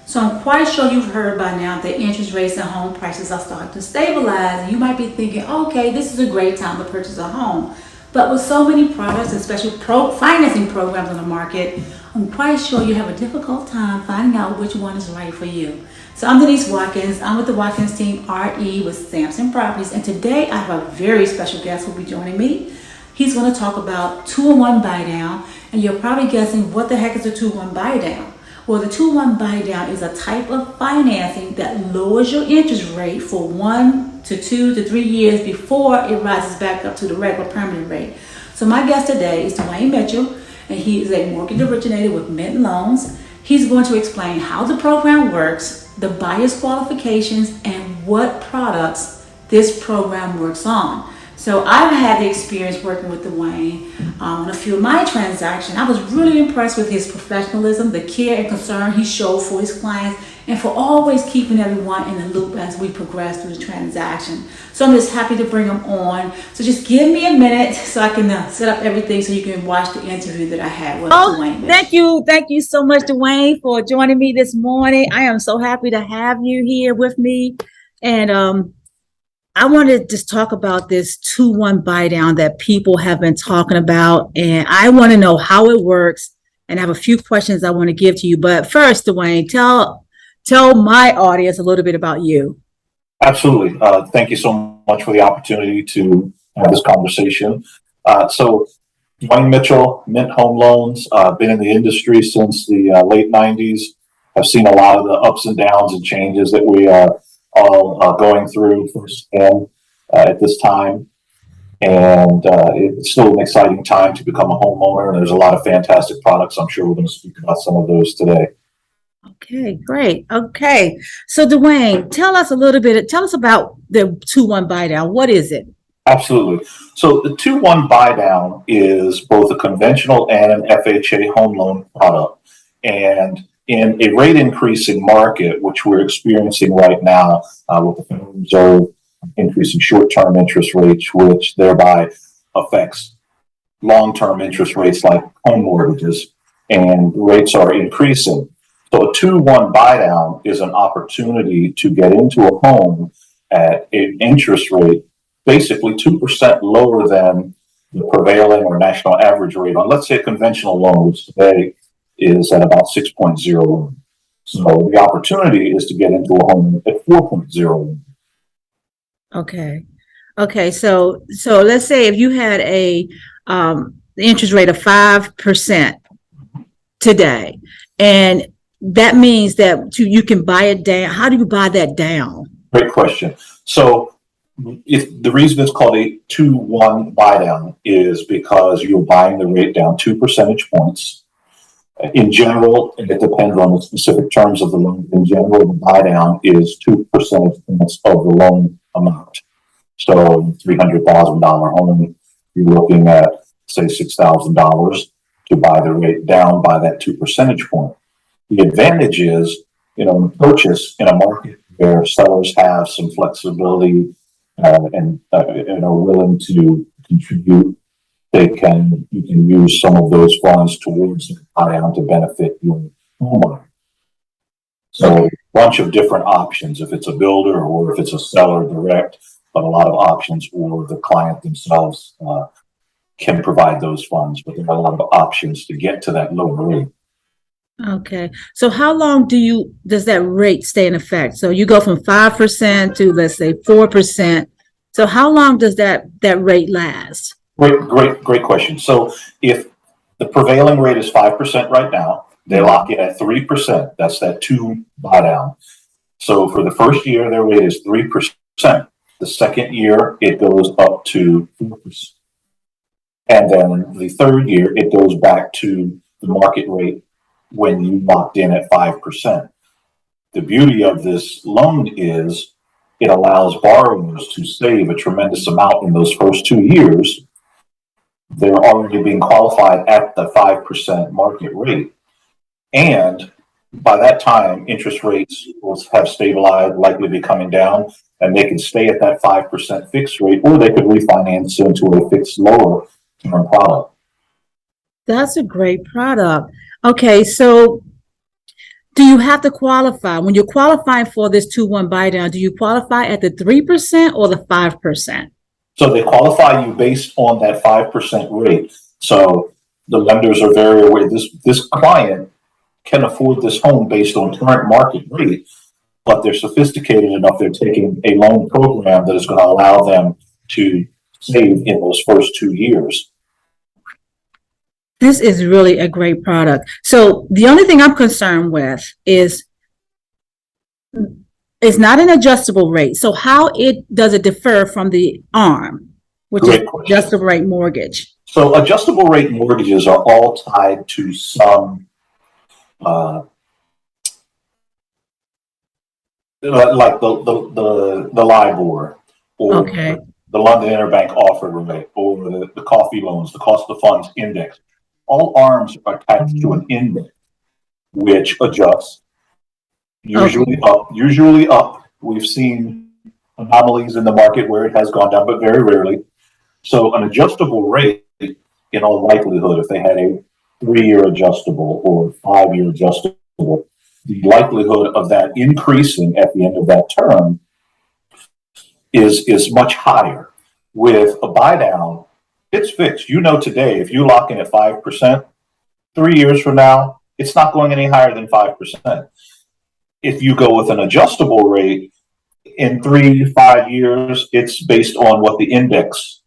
So I'm quite sure you've heard by now that interest rates and home prices are starting to stabilize. And you might be thinking, okay, this is a great time to purchase a home. But with so many products, especially financing programs on the market, I'm quite sure you have a difficult time finding out which one is right for you. So I'm Denise Watkins. I'm with the Watkins Team RE with Sampson Properties. And today I have a very special guest who will be joining me. He's going to talk about 2-in-1 buy down. And you're probably guessing, what the heck is a 2-in-1 buy down? Well, the 2-in-1 buy down is a type of financing that lowers your interest rate for 1 to 2 to 3 years before it rises back up to the regular permanent rate. So my guest today is Dwayne Mitchell, and he is a mortgage originator with Mint Loans. He's going to explain how the program works, the buyer's qualifications, and what products this program works on. So I've had the experience working with Dwayne on a few of my transactions. I was really impressed with his professionalism, the care and concern he showed for his clients, and for always keeping everyone in the loop as we progress through the transaction. So I'm just happy to bring him on. So just give me a minute so I can set up everything so you can watch the interview that I had with Dwayne. Thank you so much, Dwayne, for joining me this morning. I am so happy to have you here with me. And I want to just talk about this 2-1 buy down that people have been talking about, and I want to know how it works, and I have a few questions I want to give to you. But first, Dwayne, tell my audience a little bit about you. Absolutely. Thank you so much for the opportunity to have this conversation. So Dwayne Mitchell, Mint Home Loans, been in the industry since the late 90s. I've seen a lot of the ups and downs and changes that we are all going through firsthand at this time. And it's still an exciting time to become a homeowner. And there's a lot of fantastic products. I'm sure we're going to speak about some of those today. Okay, great. Okay. So Dwayne, tell us about the 2-1 buy down. What is it? Absolutely. So the 2-1 buy down is both a conventional and an FHA home loan product. And in a rate increasing market, which we're experiencing right now with the Federal Reserve increasing short-term interest rates, which thereby affects long-term interest rates like home mortgages, and rates are increasing. So a 2-1 buy down is an opportunity to get into a home at an interest rate basically 2% lower than the prevailing or national average rate on, let's say, a conventional loan, which today is at about 6.01. So the opportunity is to get into a home at 4.01. Okay. So let's say if you had a interest rate of 5% today, and that means that you can buy it down. How do you buy that down? Great question. So if the reason it's called a 2-1 buy down is because you're buying the rate down 2 percentage points. In general, and it depends on the specific terms of the loan. In general, the buy down is 2 percentage points of the loan amount. So $300,000 home, you're looking at, say, $6,000 to buy the rate down by that 2 percentage point. The advantage is, purchase in a market where sellers have some flexibility and are willing to contribute. You can use some of those funds towards the buy down to benefit your homeowner. So a bunch of different options, if it's a builder or if it's a seller direct, but a lot of options, or the client themselves can provide those funds, but there are a lot of options to get to that lower rate. Okay. So how long does that rate stay in effect? So you go from 5% to, let's say, 4%. So how long does that rate last? Great question. So if the prevailing rate is 5% right now, they lock in at 3%. That's that 2 buy down. So for the first year, their rate is 3%. The second year, it goes up to 4%. And then the third year, it goes back to the market rate when you locked in at 5%. The beauty of this loan is it allows borrowers to save a tremendous amount in those first 2 years. They're already being qualified at the 5% market rate. And by that time, interest rates will have stabilized, likely be coming down, and they can stay at that 5% fixed rate, or they could refinance into a fixed lower term product. That's a great product. Okay, so Do you have to qualify when you're qualifying for this 2-1 buy down? Do you qualify at the 3% or the 5%? So they qualify you based on that 5% rate. So the lenders are very aware this client can afford this home based on current market rate, but they're sophisticated enough. They're taking a loan program that is going to allow them to save in those first 2 years. This is really a great product. So the only thing I'm concerned with is it's not an adjustable rate. So how does it differ from the ARM, which is adjustable rate mortgage? So adjustable rate mortgages are all tied to some like the LIBOR or the London Interbank Offer Rate or the coffee loans, the cost of funds index. All ARMs are attached to an index which adjusts, usually up, usually up. We've seen anomalies in the market where it has gone down, but very rarely. So an adjustable rate, in all likelihood, if they had a 3-year adjustable or 5-year adjustable, the likelihood of that increasing at the end of that term is much higher. With a buy down, it's fixed. You know today, if you lock in at 5%, 3 years from now, it's not going any higher than 5%. If you go with an adjustable rate, in 3 to 5 years, it's based on what the index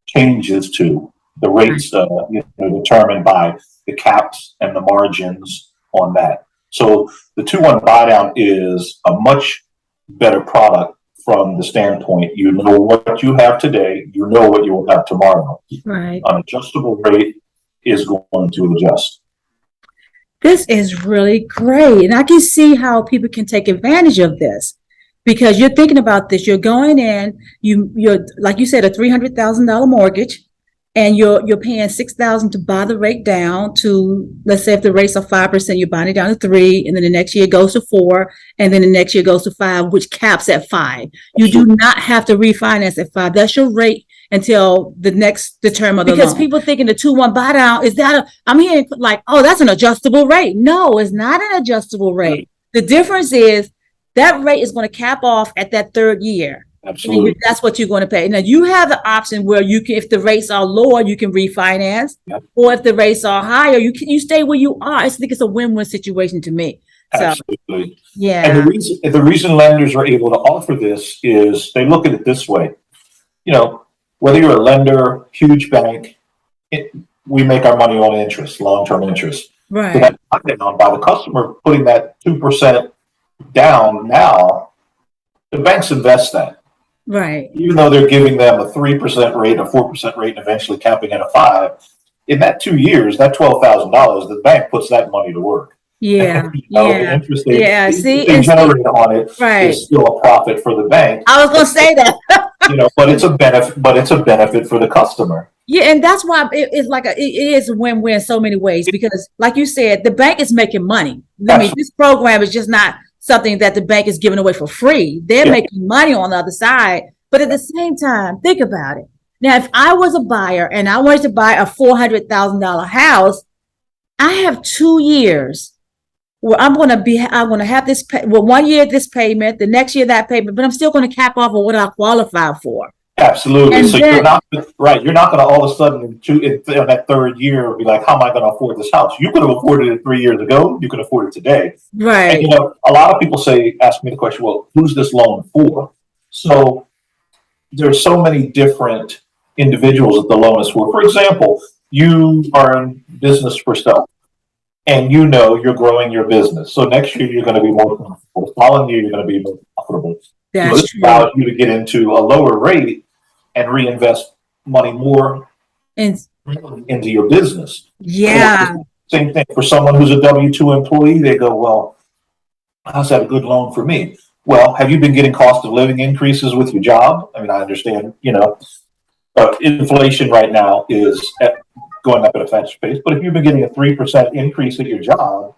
changes to. The rates determined by the caps and the margins on that. So the 2-1 buy down is a much better product from the standpoint, you know what you have today, you know what you will have tomorrow. Right. An adjustable rate is going to adjust. This is really great. And I can see how people can take advantage of this because you're thinking about this. You're going in, you're like you said, a $300,000 mortgage, and you're paying $6,000 to buy the rate down to, let's say if the rates are 5%, you're buying it down to 3%, and then the next year it goes to 4%, and then the next year goes to 5%, which caps at 5%. You do not have to refinance at 5%. That's your rate until the term of the loan. Because people thinking the 2-1 buy down is that I'm hearing like, oh, that's an adjustable rate. No, it's not an adjustable rate. The difference is that rate is going to cap off at that 3rd year. Absolutely. That's what you're going to pay. Now you have the option where you can, if the rates are lower, you can refinance, or if the rates are higher, you stay where you are. I think it's a win-win situation to me. So, absolutely. Yeah. And the reason lenders are able to offer this is they look at it this way. You know, whether you're a lender, huge bank, we make our money on interest, long-term interest. Right. So that's down by the customer putting that 2% down now, the banks invest that. Right. Even though they're giving them a 3% rate, a 4% rate, and eventually capping at a 5%, in that 2 years, that $12,000, the bank puts that money to work. Yeah. The interest they generate on it is still a profit for the bank. I was going to say that. But it's a benefit. But it's a benefit for the customer. Yeah, and that's why it's like it is a win-win in so many ways because, like you said, the bank is making money. I mean, this program is just not something that the bank is giving away for free. They're making money on the other side. But at the same time, think about it. Now, if I was a buyer and I wanted to buy a $400,000 house, I have 2 years where I'm going to have this, 1 year this payment, the next year that payment, but I'm still going to cap off of what I qualify for. Absolutely. And so you're not right. You're not going to all of a sudden in that 3rd year be like, how am I going to afford this house? You could have afforded it 3 years ago. You can afford it today. Right. And a lot of people ask me the question, well, who's this loan for? So there's so many different individuals that the loan is for. For example, you are in business for self, and you're growing your business. So next year you're going to be more profitable. The following year you're going to be more profitable. So this allows you to get into a lower rate and reinvest money more into your business. Yeah. So same thing for someone who's a W-2 employee. They go, well, how's that a good loan for me? Well, have you been getting cost of living increases with your job? I mean, I understand, inflation right now is going up at a fast pace. But if you've been getting a 3% increase at your job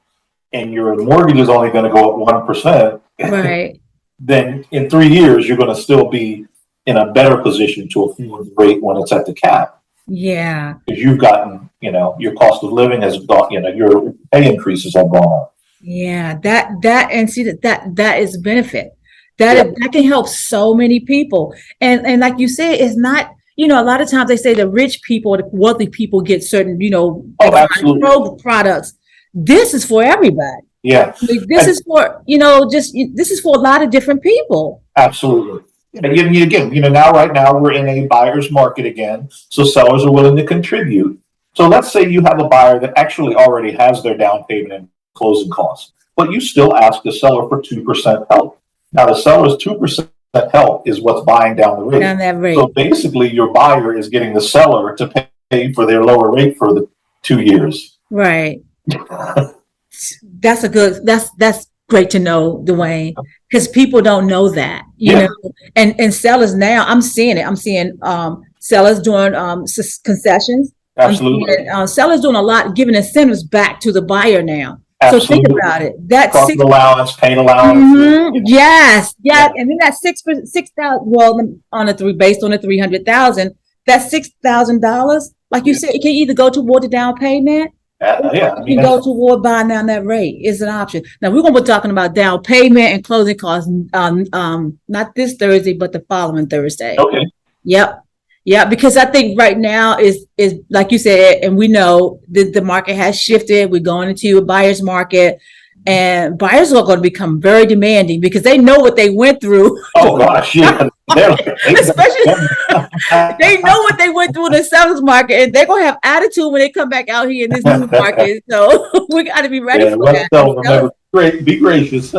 and your mortgage is only going to go up 1%, right, then in 3 years, you're going to still be in a better position to afford the rate when it's at the cap. Yeah. Because you've gotten, your cost of living has gone, your pay increases have gone up. Yeah, and see that is a benefit. Yeah. That can help so many people. And like you said, it's not, a lot of times they say the rich people, the wealthy people get certain, Oh, exotic absolutely. products. This is for everybody. Yeah. Like, this And is for, this is for a lot of different people. absolutely. And again, now right now we're in a buyer's market again, so sellers are willing to contribute. So let's say you have a buyer that actually already has their down payment and closing costs, but you still ask the seller for 2% help. Now the seller's 2% help is what's buying down the rate. Down that So rate. basically, your buyer is getting the seller to pay for their lower rate for the 2 years. Right. That's great to know, Dwayne, because people don't know that, Yeah, and sellers now, I'm seeing it. I'm seeing sellers doing concessions. I'm absolutely, seeing sellers doing a lot, giving incentives back to the buyer now. So think absolutely. about it. That's Profit six. allowance, paint allowance. Yes, Yeah. yes, and then that 6,000. Well, on a three based on the 300,000, that $6,000, like you Yeah. said, it can either go toward the down payment, Yeah. I you mean, can go toward buying down that rate is an option. Now we're gonna be talking about down payment and closing costs, not this Thursday, but the following Thursday. okay. Yep. Yeah, because I think right now is like you said, and we know the market has shifted. We're going into a buyer's market, and buyers are going to become very demanding because they know what they went through. Oh gosh, yeah. Especially they know what they went through in the sellers market, and they're gonna have attitude when they come back out here in this new market. So we got to be ready Yeah, for let's that. tell them, remember, great, be gracious.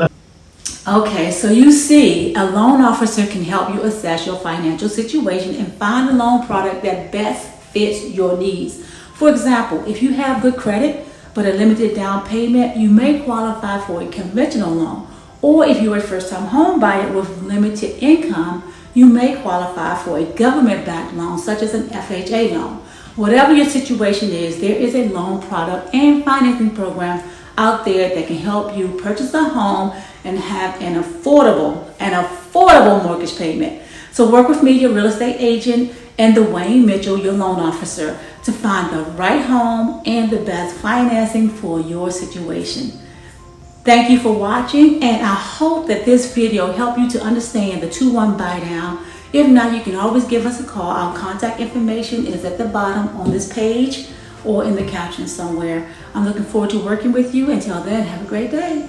Okay, so you see, a loan officer can help you assess your financial situation and find a loan product that best fits your needs. For example, if you have good credit but a limited down payment, you may qualify for a conventional loan. Or if you're a first-time home buyer with limited income, you may qualify for a government-backed loan such as an FHA loan. Whatever your situation is, there is a loan product and financing program out there that can help you purchase a home and have an affordable mortgage payment. So work with me, your real estate agent, and Dwayne Mitchell, your loan officer, to find the right home and the best financing for your situation. Thank you for watching, and I hope that this video helped you to understand the 2-1 buy down. If not, you can always give us a call. Our contact information is at the bottom on this page or in the caption somewhere. I'm looking forward to working with you. Until then, have a great day.